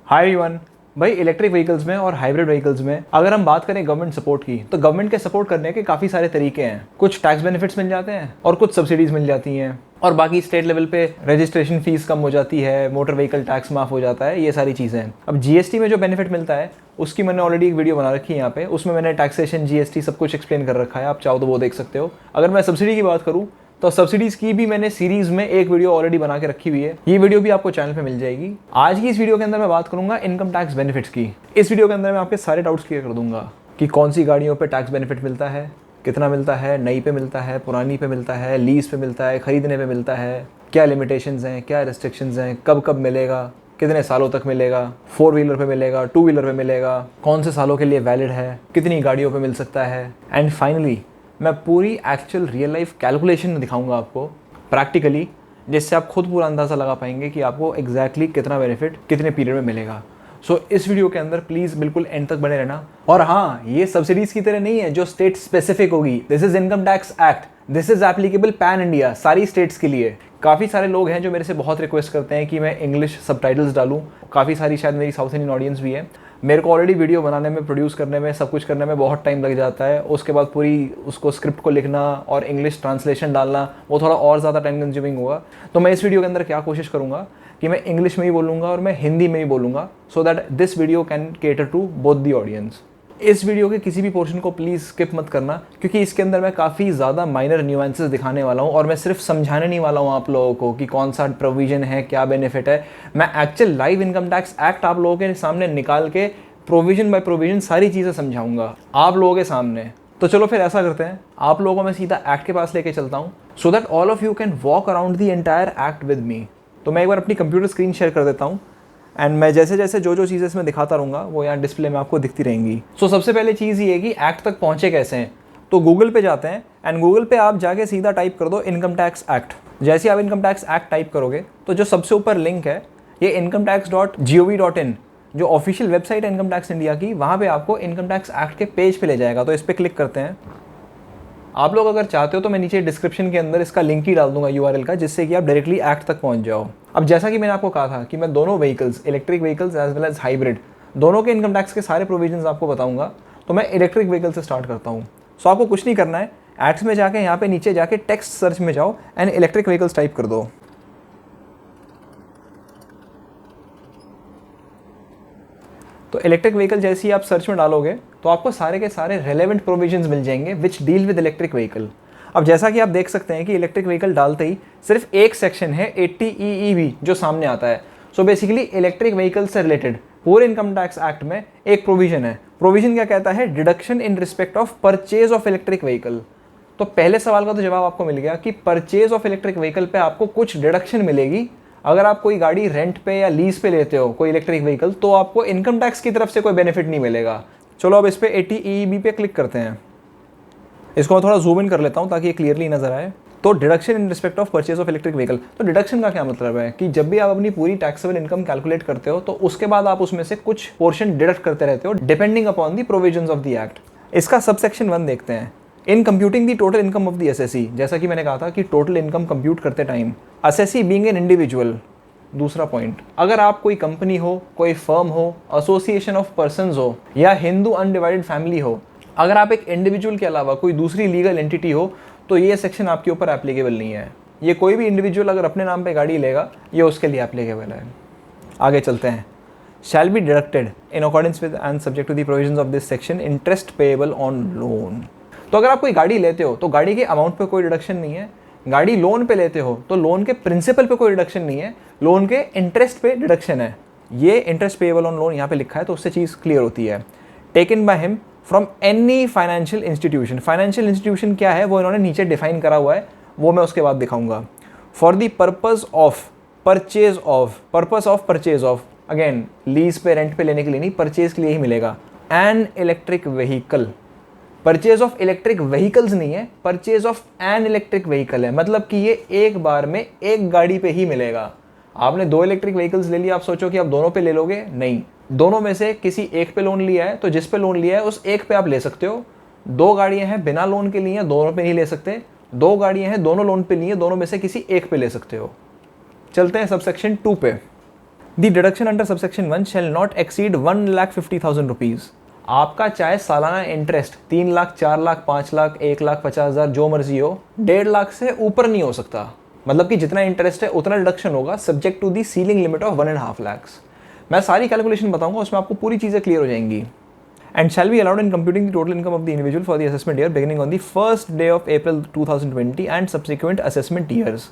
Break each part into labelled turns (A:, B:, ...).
A: Hi everyone. भाई electric vehicles में और हाइब्रिड व्हीकल्स में अगर हम बात करें गवर्नमेंट सपोर्ट की, तो गवर्नमेंट के सपोर्ट करने के काफ़ी सारे तरीके हैं। कुछ टैक्स बेनिफिट्स मिल जाते हैं और कुछ सब्सिडीज मिल जाती हैं, और बाकी स्टेट लेवल पे रजिस्ट्रेशन फीस कम हो जाती है, मोटर व्हीकल टैक्स माफ हो जाता है, ये सारी चीज़ें हैं। अब जीएसटी में जो बेनिफिट मिलता है उसकी मैंने ऑलरेडी एक वीडियो बना रखी है यहाँ पे, उसमें मैंने टैक्सेशन, जीएसटी सब कुछ एक्सप्लेन कर रखा है, आप चाहो तो वो देख सकते हो। अगर मैं सब्सिडी की बात करूँ तो सब्सिडीज की भी मैंने सीरीज में एक वीडियो ऑलरेडी बना के रखी हुई है, ये वीडियो भी आपको चैनल पे मिल जाएगी। आज की इस वीडियो के अंदर मैं बात करूंगा इनकम टैक्स बेनिफिट्स की। इस वीडियो के अंदर मैं आपके सारे डाउट्स क्लियर कर दूंगा कि कौन सी गाड़ियों पे टैक्स बेनिफिट मिलता है, कितना मिलता है, नई पे मिलता है, पुरानी पे मिलता है, लीज पे मिलता है, खरीदने पे मिलता है, क्या लिमिटेशंस हैं, क्या रिस्ट्रिक्शंस हैं, कब कब मिलेगा, कितने सालों तक मिलेगा, 4 व्हीलर पे मिलेगा, 2 व्हीलर पे मिलेगा, कौन से सालों के लिए वैलिड है, कितनी गाड़ियों पे मिल सकता है, एंड फाइनली मैं पूरी एक्चुअल रियल लाइफ कैलकुलेशन दिखाऊंगा आपको प्रैक्टिकली, जिससे आप खुद पूरा अंदाज़ा लगा पाएंगे कि आपको एग्जैक्टली कितना बेनिफिट कितने पीरियड में मिलेगा। सो इस वीडियो के अंदर प्लीज़ बिल्कुल एंड तक बने रहना। और हाँ, ये सब्सिडीज़ की तरह नहीं है जो स्टेट स्पेसिफिक होगी। This is income tax act, this is applicable pan India, सारी स्टेट्स के लिए। काफ़ी सारे लोग हैं जो मेरे से बहुत रिक्वेस्ट करते हैं कि मैं इंग्लिश सबटाइटल्स डालूं। काफ़ी सारी शायद मेरी साउथ इंडियन ऑडियंस भी है। मेरे को ऑलरेडी वीडियो बनाने में, प्रोड्यूस करने में, सब कुछ करने में बहुत टाइम लग जाता है। उसके बाद पूरी उसको स्क्रिप्ट को लिखना और इंग्लिश ट्रांसलेशन डालना, वो थोड़ा और ज़्यादा टाइम कंज्यूमिंग होगा। तो मैं इस वीडियो के अंदर क्या कोशिश करूँगा कि मैं इंग्लिश में ही बोलूँगा और मैं हिंदी में ही बोलूँगा, so that this video can cater to both the audience. इस वीडियो के किसी भी पोर्शन को प्लीज़ स्किप मत करना, क्योंकि इसके अंदर मैं काफ़ी ज़्यादा माइनर न्यूएंसेस दिखाने वाला हूँ, और मैं सिर्फ समझाने नहीं वाला हूँ आप लोगों को कि कौन सा प्रोविजन है, क्या बेनिफिट है। मैं actual live income tax act आप लोगों के सामने निकाल के प्रोविजन बाय प्रोविजन सारी चीज़ें समझाऊंगा आप लोगों के सामने। तो चलो फिर ऐसा करते हैं, आप लोगों को मैं सीधा एक्ट के पास लेके चलता हूँ, so that all of you can walk around the entire act with me. तो मैं एक बार अपनी कंप्यूटर स्क्रीन शेयर कर देता हूँ, एंड मैं जैसे जैसे जो चीज़ें इसमें दिखाता रहूँगा वो यहाँ डिस्प्ले में आपको दिखती रहेंगी। सो सबसे पहले चीज़ ये है कि एक्ट तक पहुँचे कैसे हैं। तो गूगल पे जाते हैं, एंड गूगल पे आप जाके सीधा टाइप कर दो इनकम टैक्स एक्ट। जैसे आप इनकम टैक्स एक्ट टाइप करोगे तो जो सबसे ऊपर लिंक है ये incometax.gov.in, जो ऑफिशियल वेबसाइट है इनकम टैक्स इंडिया की, वहाँ पे आपको इनकम टैक्स एक्ट के पेज पे ले जाएगा। तो इस पर क्लिक करते हैं। आप लोग अगर चाहते हो तो मैं नीचे डिस्क्रिप्शन के अंदर इसका लिंक ही डाल दूंगा URL का, जिससे कि आप डायरेक्टली एक्ट तक पहुंच जाओ। अब जैसा कि मैंने आपको कहा था कि मैं दोनों vehicles, electric vehicles as well as hybrid, दोनों के इनकम टैक्स के सारे प्रोविजंस आपको बताऊंगा। तो मैं इलेक्ट्रिक व्हीकल से स्टार्ट करता हूँ। सो आपको कुछ नहीं करना है, एक्ट्स में जाके यहाँ पे नीचे जाके टेक्स्ट सर्च में जाओ एंड इलेक्ट्रिक व्हीकल्स टाइप कर दो। तो इलेक्ट्रिक व्हीकल जैसे ही आप सर्च में डालोगे तो आपको सारे के सारे रेलेवेंट प्रोविजंस मिल जाएंगे which deal with electric vehicle. अब जैसा कि आप देख सकते हैं कि इलेक्ट्रिक व्हीकल डालते ही सिर्फ एक सेक्शन है 80 जो सामने आता है। सो बेसिकली इलेक्ट्रिक व्हीकल से रिलेटेड पूरे इनकम टैक्स एक्ट में एक प्रोविजन है। प्रोविजन क्या कहता है? Deduction in respect of purchase of electric vehicle. तो पहले सवाल का तो जवाब आपको मिल गया कि परचेज ऑफ इलेक्ट्रिक व्हीकल पे आपको कुछ डिडक्शन मिलेगी। अगर आप कोई गाड़ी रेंट पे या लीज पे लेते हो कोई इलेक्ट्रिक व्हीकल, तो आपको इनकम टैक्स की तरफ से कोई बेनिफिट नहीं मिलेगा। चलो अब इस पे 80 पे क्लिक करते हैं। इसको मैं थोड़ा जूम इन कर लेता हूँ ताकि ये क्लियरली नजर आए। तो deduction in respect of purchase of electric vehicle, तो डिडक्शन का क्या मतलब है कि जब भी आप अपनी पूरी टैक्सेबल इनकम कैलकुलेट करते हो तो उसके बाद आप उसमें से कुछ पोर्शन डिडक्ट करते रहते हो depending upon the provisions of the act. इसका सबसेक्शन 1 देखते हैं। In computing the total income of the assessee, जैसा कि मैंने कहा था कि टोटल इनकम कंप्यूट करते time SSC being an individual. दूसरा पॉइंट, अगर आप कोई कंपनी हो, कोई फर्म हो, एसोसिएशन ऑफ पर्संस हो, या हिंदू अनडिवाइडेड फैमिली हो, अगर आप एक इंडिविजुअल के अलावा कोई दूसरी लीगल एंटिटी हो, तो ये सेक्शन आपके ऊपर एप्लीकेबल नहीं है। ये कोई भी इंडिविजुअल अगर अपने नाम पे गाड़ी लेगा, ये उसके लिए एप्लीकेबल है। आगे चलते हैं। Shall be deducted in accordance with and subject to the provisions of this section interest payable on loan. तो अगर आप कोई गाड़ी लेते हो तो गाड़ी के अमाउंट पे कोई डिडक्शन नहीं है। गाड़ी लोन पे लेते हो तो लोन के प्रिंसिपल पे कोई डिडक्शन नहीं है, लोन के इंटरेस्ट पे डिडक्शन है। ये इंटरेस्ट पेएबल ऑन लोन यहाँ पे लिखा है, तो उससे चीज़ क्लियर होती है। Taken by him from any financial institution. Financial institution क्या है वो इन्होंने नीचे डिफाइन करा हुआ है, वो मैं उसके बाद दिखाऊंगा। For the purpose of purchase of, purpose of purchase of, again lease पे रेंट पे लेने के लिए नहीं, परचेज के लिए ही मिलेगा। N electric vehicle, purchase of electric vehicles नहीं है, purchase of N electric vehicle है। मतलब कि ये एक बार में एक गाड़ी पे ही मिलेगा। आपने 2 इलेक्ट्रिक व्हीकल्स ले लिया, आप सोचो कि आप दोनों पे ले लोगे, नहीं। दोनों में से किसी एक पे लोन लिया है तो जिस पे लोन लिया है उस एक पे आप ले सकते हो। 2 गाड़ियां हैं बिना लोन के लिए, दोनों पे नहीं ले सकते। 2 गाड़ियां हैं दोनों लोन पे लिए, दोनों में से किसी एक पे ले सकते हो। चलते हैं सबसेक्शन 2 पे। The deduction under subsection 1 shall not exceed 1,50,000 rupees. आपका चाहे सालाना इंटरेस्ट 3 लाख, 4 लाख, 5 लाख, 1,50,000 जो मर्जी हो, 1.5 लाख से ऊपर नहीं हो सकता। मतलब कि जितना इंटरेस्ट है उतना डिडक्शन होगा, subject to the ceiling limit of 1.5 lakh. मैं सारी कैलकुलेशन बताऊंगा, उसमें आपको पूरी चीज़ें क्लियर हो जाएंगी। And shall be allowed in computing the total income of the individual for the assessment year beginning on the first day of April 2020 and subsequent assessment years.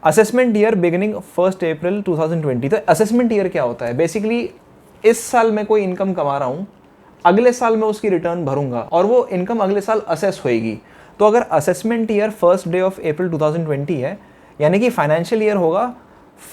A: Assessment year beginning 1 अप्रैल 2020। तो assessment year क्या होता है? Basically इस साल मैं कोई income कमा रहा हूँ, अगले साल मैं उसकी रिटर्न भरूंगा और वो इनकम अगले साल असेस होएगी। तो अगर असेसमेंट ईयर 1 डे ऑफ अप्रैल 2020 है, यानी कि फाइनेंशियल ईयर होगा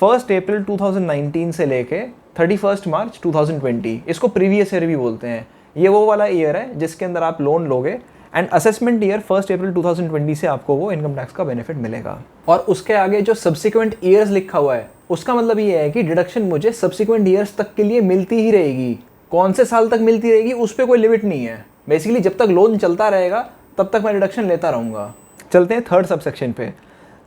A: 1 अप्रैल 2019 से लेके 31 मार्च 2020। इसको प्रीवियस ईयर भी बोलते हैं। ये वो वाला ईयर है जिसके अंदर आप लोन लोगे, एंड असेसमेंट ईयर 1 अप्रैल 2020 से आपको वो इनकम टैक्स का बेनिफिट मिलेगा। और उसके आगे जो सब्सिक्वेंट ईयर्स लिखा हुआ है, उसका मतलब ये है कि डिडक्शन मुझे सब्सिक्वेंट ईयर्स तक के लिए मिलती ही रहेगी। कौन से साल तक मिलती रहेगी उस पर कोई लिमिट नहीं है। बेसिकली जब तक लोन चलता रहेगा तब तक मैं डिडक्शन लेता रहूँगा। चलते हैं थर्ड सबसेक्शन पे।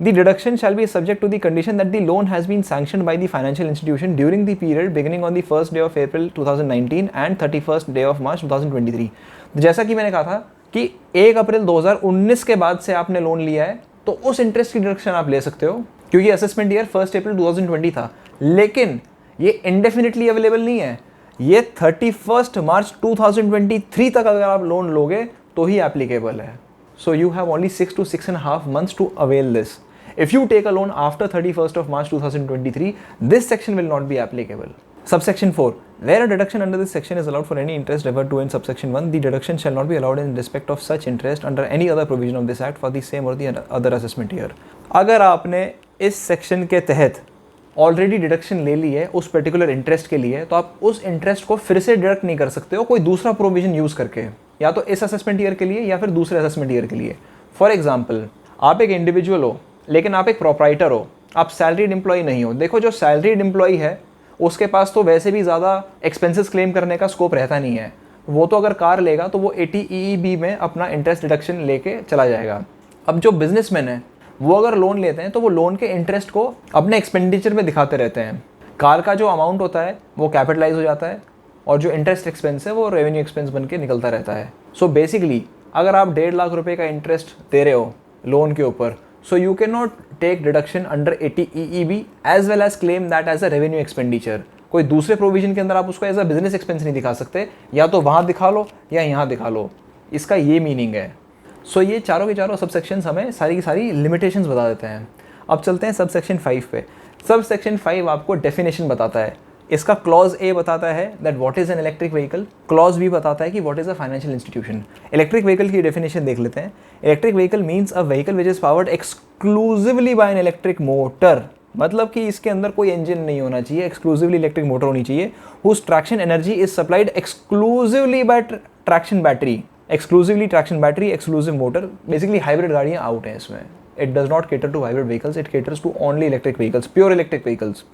A: The deduction shall be subject to the condition that the loan has been sanctioned by the financial institution during the period beginning on the 1 day of April 2019 and 31 day of March 2023। जैसा कि मैंने कहा था कि 1 अप्रैल 2019 के बाद से आपने लोन लिया है तो उस इंटरेस्ट की डिडक्शन आप ले सकते हो, क्योंकि असेसमेंट ईयर 1 अप्रैल 2020 था। लेकिन ये इंडेफिनिटली अवेलेबल नहीं है, ये 31 मार्च 2023 तक अगर आप लोन लोगे तो ही एप्लीकेबल है। So you have only 6 to 6.5 months to avail this. If you take a loan after 31st of March 2023, this section will not be applicable. Subsection 4. Where a deduction under this section is allowed for any interest referred to in subsection 1, the deduction shall not be allowed in respect of such interest under any other provision of this act for the same or the other assessment year. अगर आपने इस section के तहत already deduction ले ली है उस particular interest के लिए, तो आप उस इंटरेस्ट को फिर से डिडक्ट नहीं कर सकते हो कोई दूसरा प्रोविजन यूज़ करके, या तो इस असेसमेंट ईयर के लिए या फिर दूसरे असेसमेंट ईयर के लिए। फॉर एग्जाम्पल, आप एक इंडिविजुअल हो लेकिन आप एक प्रोप्राइटर हो, आप सैलरीड एम्प्लॉय नहीं हो। देखो, जो सैलरीड एम्प्लॉय है उसके पास तो वैसे भी ज़्यादा एक्सपेंसेस क्लेम करने का स्कोप रहता नहीं है। वो तो अगर कार लेगा तो वो 80 EEB में अपना इंटरेस्ट डिडक्शन लेके चला जाएगा। अब जो बिजनेसमैन है वो अगर लोन लेते हैं तो वो लोन के इंटरेस्ट को अपने एक्सपेंडिचर में दिखाते रहते हैं। कार का जो अमाउंट होता है वो कैपिटलाइज हो जाता है और जो इंटरेस्ट एक्सपेंस है वो रेवेन्यू एक्सपेंस बन के निकलता रहता है। सो बेसिकली अगर आप 1.5 लाख रुपए का इंटरेस्ट दे रहे हो लोन के ऊपर, so you can not take deduction under 80 EEB as well as claim that as a revenue expenditure. कोई दूसरे प्रोविजन के अंदर आप उसको एज अ बिजनेस एक्सपेंस नहीं दिखा सकते, या तो वहाँ दिखा लो या यहाँ दिखा लो। इसका ये मीनिंग है। सो ये चारों के चारों सब सेक्शंस हमें सारी की सारी लिमिटेशंस बता देते हैं। अब चलते हैं सब सेक्शन 5 पे। सब सेक्शन 5 आपको डेफिनेशन बताता है। इसका क्लॉज ए बताता है that what is an electric vehicle, clause B बताता है कि what is a financial institution. Electric vehicle की डेफिनेशन देख लेते हैं। Electric vehicle means a vehicle which is powered exclusively by an electric motor. मतलब कि इसके अंदर कोई इंजन नहीं होना चाहिए, एक्सक्लूसिवली इलेक्ट्रिक मोटर होनी चाहिए, whose traction energy is supplied exclusively by traction battery. Exclusively traction battery, exclusive motor, basically hybrid गाड़ियाँ आउट हैं इसमें। It does not cater to hybrid vehicles, it caters to only electric vehicles, pure electric vehicles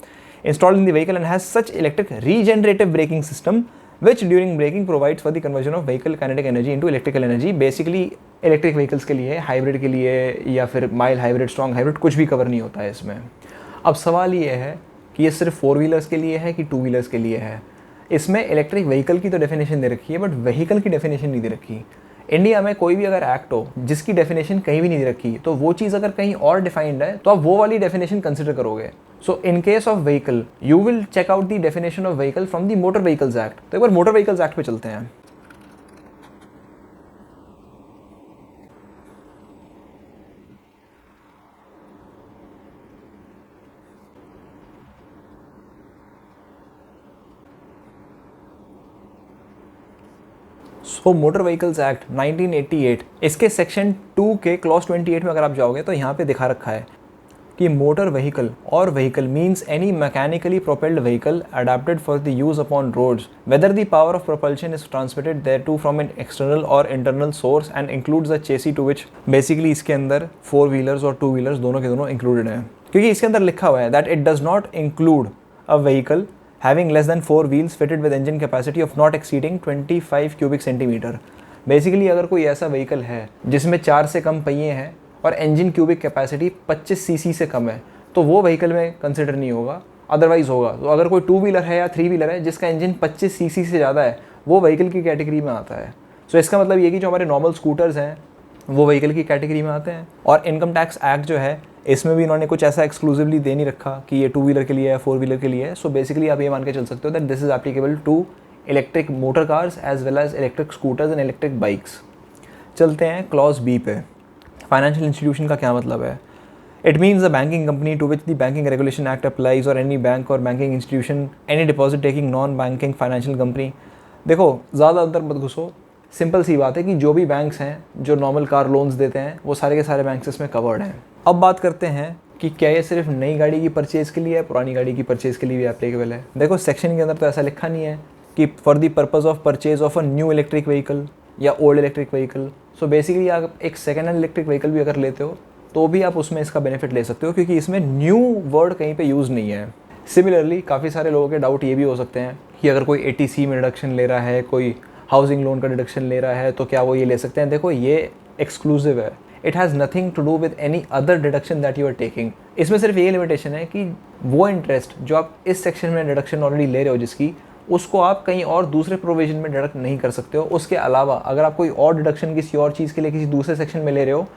A: installed in the vehicle and has such electric regenerative braking system which during braking provides for the conversion of vehicle kinetic energy into electrical energy। Basically electric vehicles के लिए, hybrid के लिए या फिर mild hybrid, strong hybrid, कुछ भी cover नहीं होता है इसमें। अब सवाल ये है कि ये सिर्फ 4 व्हीलर्स के लिए है कि 2 व्हीलर्स के लिए है। इसमें इलेक्ट्रिक व्हीकल की तो डेफिनेशन दे रखी है बट व्हीकल की डेफिनेशन नहीं दे रखी। इंडिया में कोई भी अगर एक्ट हो जिसकी डेफिनेशन कहीं भी नहीं दे रखी, तो वो चीज़ अगर कहीं और डिफाइंड है तो आप वो वाली डेफिनेशन कंसिडर करोगे। So in case of vehicle you will check out the definition of vehicle from the motor vehicles act. तो एक बार मोटर व्हीकल्स एक्ट पे चलते हैं। सो मोटर व्हीकल्स एक्ट 1988, इसके सेक्शन 2 के क्लॉज 28 में अगर आप जाओगे तो यहाँ पे दिखा रखा है कि मोटर व्हीकल और vehicle means any mechanically propelled vehicle adapted for the use upon roads whether the power of propulsion is transmitted thereto from an external or internal source and includes the chassis to which. Basically इसके अंदर 4 wheelers और 2 wheelers दोनों के दोनों included हैं, क्योंकि इसके अंदर लिखा हुआ है that it does not include a vehicle having less than 4 wheels fitted with engine capacity of not exceeding 25 cubic centimeter। Basically अगर कोई ऐसा व्हीकल है जिसमें 4 से कम पहिए हैं और इंजन क्यूबिक कैपेसिटी 25 cc से कम है तो वो व्हीकल में कंसिडर नहीं होगा। अदरवाइज होगा। तो अगर कोई 2 व्हीलर है या 3 व्हीलर है जिसका इंजन 25 सीसी से ज़्यादा है, वो व्हीकल की कैटेगरी में आता है। सो इसका मतलब ये कि जो हमारे नॉर्मल स्कूटर्स हैं वो व्हीकल की कैटेगरी में आते हैं। और इनकम टैक्स एक्ट जो है इसमें भी इन्होंने कुछ ऐसा एक्सक्लूसिवली दे नहीं रखा कि ये 2 व्हीलर के लिए या 4 व्हीलर के लिए है। सो बेसिकली आप ये मान के चल सकते हो that this is applicable to electric motor cars as well as electric scooters and electric bikes. चलते हैं क्लॉज बी पे। फाइनेंशियल इंस्टीट्यूशन का क्या मतलब है? It means a banking company to which the Banking Regulation Act applies, or any bank or banking institution, any deposit taking non-banking financial company। देखो ज़्यादा अंदर मत घुसो, सिंपल सी बात है कि जो भी बैंक्स हैं जो नॉर्मल कार लोन्स देते हैं वो सारे के सारे बैंक्स इसमें कवर्ड हैं। अब बात करते हैं कि क्या ये सिर्फ नई गाड़ी की परचेज़ के लिए है, पुरानी गाड़ी की परचेज़ के लिए भी एप्लीकेबल है। देखो सेक्शन के अंदर तो ऐसा लिखा नहीं है कि for the purpose of purchase of a new electric vehicle या old electric vehicle. So basically आप एक सेकेंड हैंड इलेक्ट्रिक व्हीकल भी अगर लेते हो तो भी आप उसमें इसका बेनिफिट ले सकते हो, क्योंकि इसमें न्यू वर्ड कहीं पे यूज़ नहीं है। सिमिलरली काफ़ी सारे लोगों के डाउट ये भी हो सकते हैं कि अगर कोई ATC में डिडक्शन ले रहा है, कोई हाउसिंग लोन का डिडक्शन ले रहा है, तो क्या वो ये ले सकते हैं? देखो ये एक्सक्लूसिव है, it has nothing to do with any other deduction that you are taking. इसमें सिर्फ ये लिमिटेशन है कि वो इंटरेस्ट जो आप इस सेक्शन में डिडक्शन ऑलरेडी ले रहे हो जिसकी, उसको आप कहीं और दूसरे प्रोविजन में डिडक्ट नहीं कर सकते हो। उसके अलावा अगर आप कोई और डिडक्शन किसी और चीज़ के लिए किसी दूसरे सेक्शन में ले रहे हो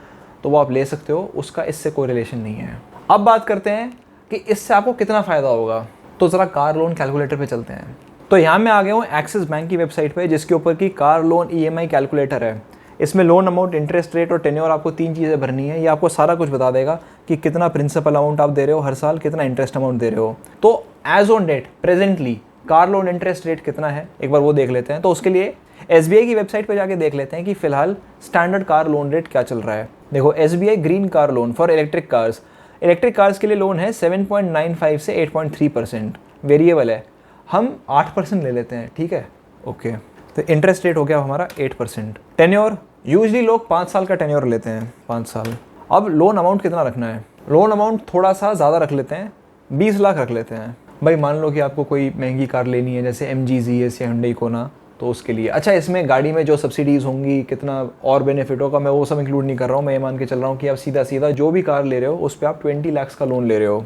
A: तो वो आप ले सकते हो, उसका इससे कोई रिलेशन नहीं है। अब बात करते हैं कि इससे आपको कितना फ़ायदा होगा। तो ज़रा कार लोन कैलकुलेटर पे चलते हैं। तो यहाँ मैं आ गया हूँ एक्सिस बैंक की वेबसाइट पे, जिसके ऊपर की कार लोन EMI कैलकुलेटर है। इसमें लोन अमाउंट, इंटरेस्ट रेट और टेन्योर आपको 3 चीज़ें भरनी है। ये आपको सारा कुछ बता देगा कि कितना प्रिंसिपल अमाउंट आप दे रहे हो हर साल, कितना इंटरेस्ट अमाउंट दे रहे हो। तो as on date presently car loan interest rate कितना है, एक बार वो देख लेते हैं। तो उसके लिए SBI की वेबसाइट पे जाके देख लेते हैं कि फ़िलहाल स्टैंडर्ड कार लोन रेट क्या चल रहा है। देखो SBI green car loan for electric cars, electric cars के लिए लोन है 7.95 से 8.3%, वेरिएबल है। हम 8% ले लेते हैं, ठीक है, ओके। तो इंटरेस्ट रेट हो गया हमारा 8%। टेन्योर, यूजली लोग 5 साल का टेन्योर लेते हैं, 5 साल। अब लोन अमाउंट कितना रखना है? लोन अमाउंट थोड़ा सा ज़्यादा रख लेते हैं, 20 लाख रख लेते हैं। भाई मान लो कि आपको कोई महंगी कार लेनी है जैसे MG ZS या Hyundai Kona, तो उसके लिए अच्छा इसमें गाड़ी में जो सब्सिडीज़ होंगी, कितना और बेनिफिट होगा, मैं वो सब इंक्लूड नहीं कर रहा हूँ। मैं ये मान के चल रहा हूँ कि आप सीधा सीधा जो भी कार ले रहे हो उस पर आप 20 लाख का लोन ले रहे हो।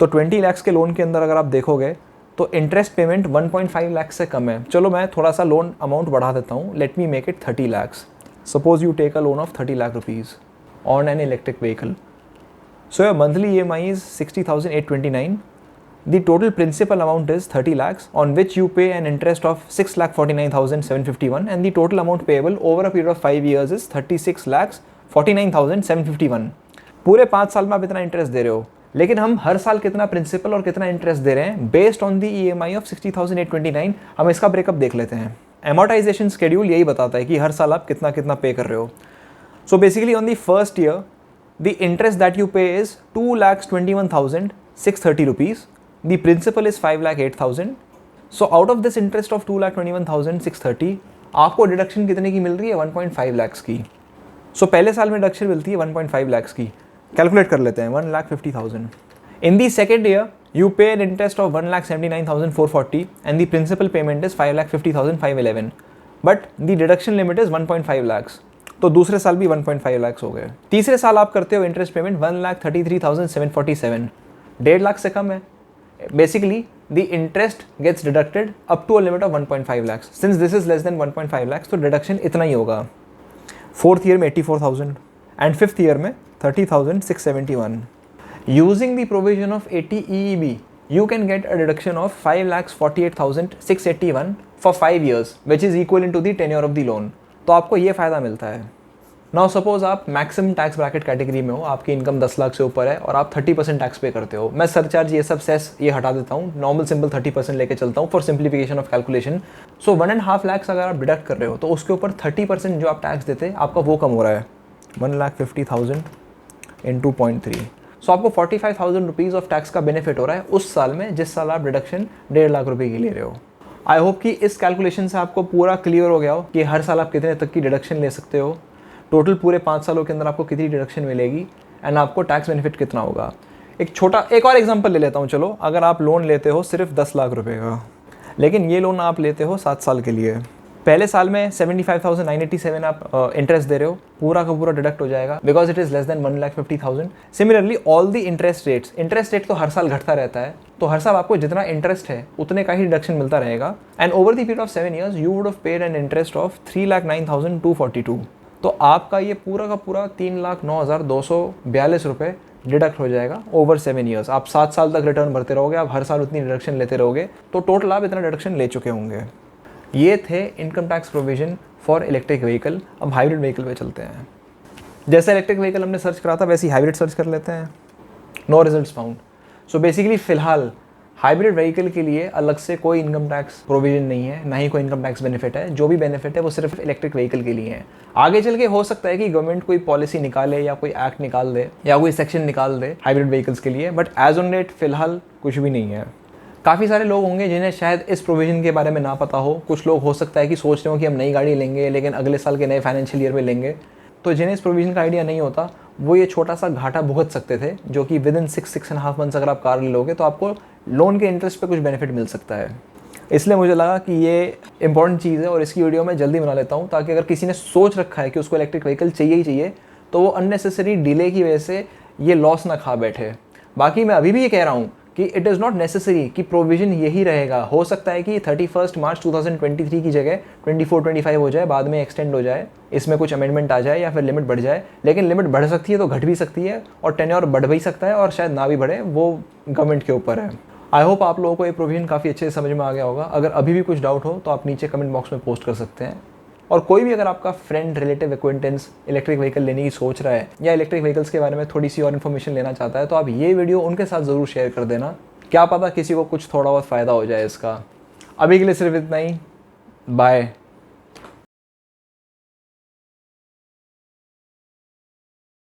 A: तो 20 लाख के लोन के अंदर अगर आप देखोगे तो इंटरेस्ट पेमेंट 1.5 लाख से कम है। चलो मैं थोड़ा सा लोन अमाउंट बढ़ा देता हूँ, let me make it 30 lakh. Suppose you take a loan of 30 lakh rupees on an electric vehicle. So your monthly EMI is 60,829. The total principal amount is 30 lakhs, on which you pay an interest of 6,49,751, and the total amount payable over a period of 5 years is 36,49,751. पूरे 5 साल में आप इतना interest दे रहे हो, लेकिन हम हर साल कितना प्रिंसिपल और कितना इंटरेस्ट दे रहे हैं based on the EMI of 60,829। हम इसका ब्रेकअप देख लेते हैं। एमोर्टाइजेशन शेड्यूल यही बताता है कि हर साल आप कितना कितना पे कर रहे हो। So basically on the first year the interest that you pay is 2,21,630 rupees. The principal is 5,08,000. So out of this interest of 2,21,630, आपको डिडक्शन कितने की मिल रही है? 1.5 लाख की। सो पहले साल में डिडक्शन मिलती है 1.5 लाख की। कैलकुलेट कर लेते हैं, 1,50,000. In the second year you pay an interest of 1,79,440 and the principal payment is 5,50,511, but the deduction limit is 1.5 lakh. तो दूसरे साल भी 1.5 लाख हो गए। तीसरे साल आप करते हो इंटरेस्ट पेमेंट 1,33,747, 1.5 लाख से कम है। Basically, the interest gets deducted up to a limit of 1.5 lakhs. Since this is less than 1.5 lakhs, तो deduction इतना ही होगा। फोर्थ ईयर में 84,000 एंड फिफ्थ ईयर में 30,671. Using the provision of 80EEB, you can get a deduction of 5,48,681 for 5 years, which is equivalent to the tenure of the loan. तो आपको ये फ़ायदा मिलता है। नाउ सपोज आप मैक्सिमम टैक्स ब्रैकेट कैटेगरी में हो, आपकी इनकम 10 लाख से ऊपर है और आप 30% टैक्स पे करते हो। मैं सरचार्ज ये सब सेस ये हटा देता हूँ, नॉर्मल सिंपल 30% लेके चलता हूँ फॉर सिंप्लीफिकेशन ऑफ कैलकुलेशन। सो 1.5 लाख अगर आप डिडक्ट कर रहे हो तो उसके ऊपर 30% जो आप टैक्स देते आपका वो कम हो रहा है, 1,50,000 × 2.3। सो आपको 45,000 रुपीज़ ऑफ टैक्स का बेनिफिट हो रहा है उस साल में जिस साल आप डिडक्शन 1.5 लाख रुपये की ले रहे हो। आई होप कि इस कैलकुलेशन से आपको पूरा क्लियर हो गया हो कि हर साल आप कितने तक की डिडक्शन ले सकते हो, टोटल पूरे 5 सालों के अंदर आपको कितनी डिडक्शन मिलेगी एंड आपको टैक्स बेनिफिट कितना होगा। एक और एग्जांपल ले लेता हूँ। चलो अगर आप लोन लेते हो सिर्फ 10 लाख रुपए का, लेकिन ये लोन आप लेते हो 7 साल के लिए, पहले साल में 75,987 आप इंटरेस्ट दे रहे हो, पूरा का पूरा डिडक्ट हो जाएगा because it is less than 1,50,000। Similarly all the interest rate तो हर साल घटता रहता है, तो हर साल आपको जितना इंटरेस्ट है उतने का ही डिडक्शन मिलता रहेगा। And over the period of 7 years you would have paid N interest of 3,09,242। तो आपका ये पूरा का पूरा 3,09,242 रुपये डिडक्ट हो जाएगा ओवर 7 years। आप 7 साल तक रिटर्न भरते रहोगे, आप हर साल उतनी डिडक्शन लेते रहोगे, तो टोटल आप इतना डिडक्शन ले चुके होंगे। ये थे income tax provision for electric vehicle. अब हाइब्रिड व्हीकल पे चलते हैं। जैसे इलेक्ट्रिक व्हीकल हमने सर्च करा था वैसे ही हाइब्रिड सर्च कर लेते हैं। No results found. So basically फ़िलहाल हाइब्रिड व्हीकल के लिए अलग से कोई इनकम टैक्स प्रोविजन नहीं है, ना ही कोई इनकम टैक्स बेनिफिट है। जो भी बेनिफिट है वो सिर्फ इलेक्ट्रिक व्हीकल के लिए है। आगे चल के हो सकता है कि गवर्नमेंट कोई पॉलिसी निकाले या कोई एक्ट निकाल दे या कोई सेक्शन निकाल दे हाइब्रिड व्हीकल्स के लिए, बट एज ऑन डेट फिलहाल कुछ भी नहीं है। काफ़ी सारे लोग होंगे जिन्हें शायद इस प्रोविज़न के बारे में ना पता हो। कुछ लोग हो सकता है कि सोच रहे हो कि हम नई गाड़ी लेंगे लेकिन अगले साल के नए फाइनेंशियल ईयर में लेंगे, तो जिन्हें इस प्रोविज़न का आइडिया नहीं होता वो ये छोटा सा घाटा भुगत सकते थे, जो कि विद इन 6.5 months अगर आप कार ले लोगे तो आपको लोन के इंटरेस्ट पे कुछ बेनिफिट मिल सकता है। इसलिए मुझे लगा कि ये इंपॉर्टेंट चीज़ है और इसकी वीडियो मैं जल्दी बना लेता हूँ, ताकि अगर किसी ने सोच रखा है कि उसको इलेक्ट्रिक व्हीकल चाहिए ही चाहिए तो वो अननेसेसरी डिले की वजह से ये लॉस ना खा बैठे। बाकी मैं अभी भी ये कह रहा हूँ कि इट इज़ नॉट नेसेसरी कि प्रोविज़न यही रहेगा। हो सकता है कि 31 मार्च 2023 की जगह 24-25 हो जाए, बाद में एक्सटेंड हो जाए, इसमें कुछ अमेंडमेंट आ जाए या फिर लिमिट बढ़ जाए। लेकिन लिमिट बढ़ सकती है तो घट भी सकती है, और टेन्योर बढ़ भी सकता है और शायद ना भी बढ़े, वो गवर्नमेंट के ऊपर है। आई होप आप लोगों को ये प्रोविज़न काफ़ी अच्छे से समझ में आ गया होगा। अगर अभी भी कुछ डाउट हो तो आप नीचे कमेंट बॉक्स में पोस्ट कर सकते हैं। और कोई भी अगर आपका friend, relative, acquaintance electric vehicle लेने की सोच रहा है या इलेक्ट्रिक व्हीकल्स के बारे में थोड़ी सी और इन्फॉर्मेशन लेना चाहता है, तो आप ये वीडियो उनके साथ ज़रूर शेयर कर देना। क्या पता किसी को कुछ थोड़ा बहुत फ़ायदा हो जाए इसका। अभी के लिए सिर्फ इतना ही। बाय।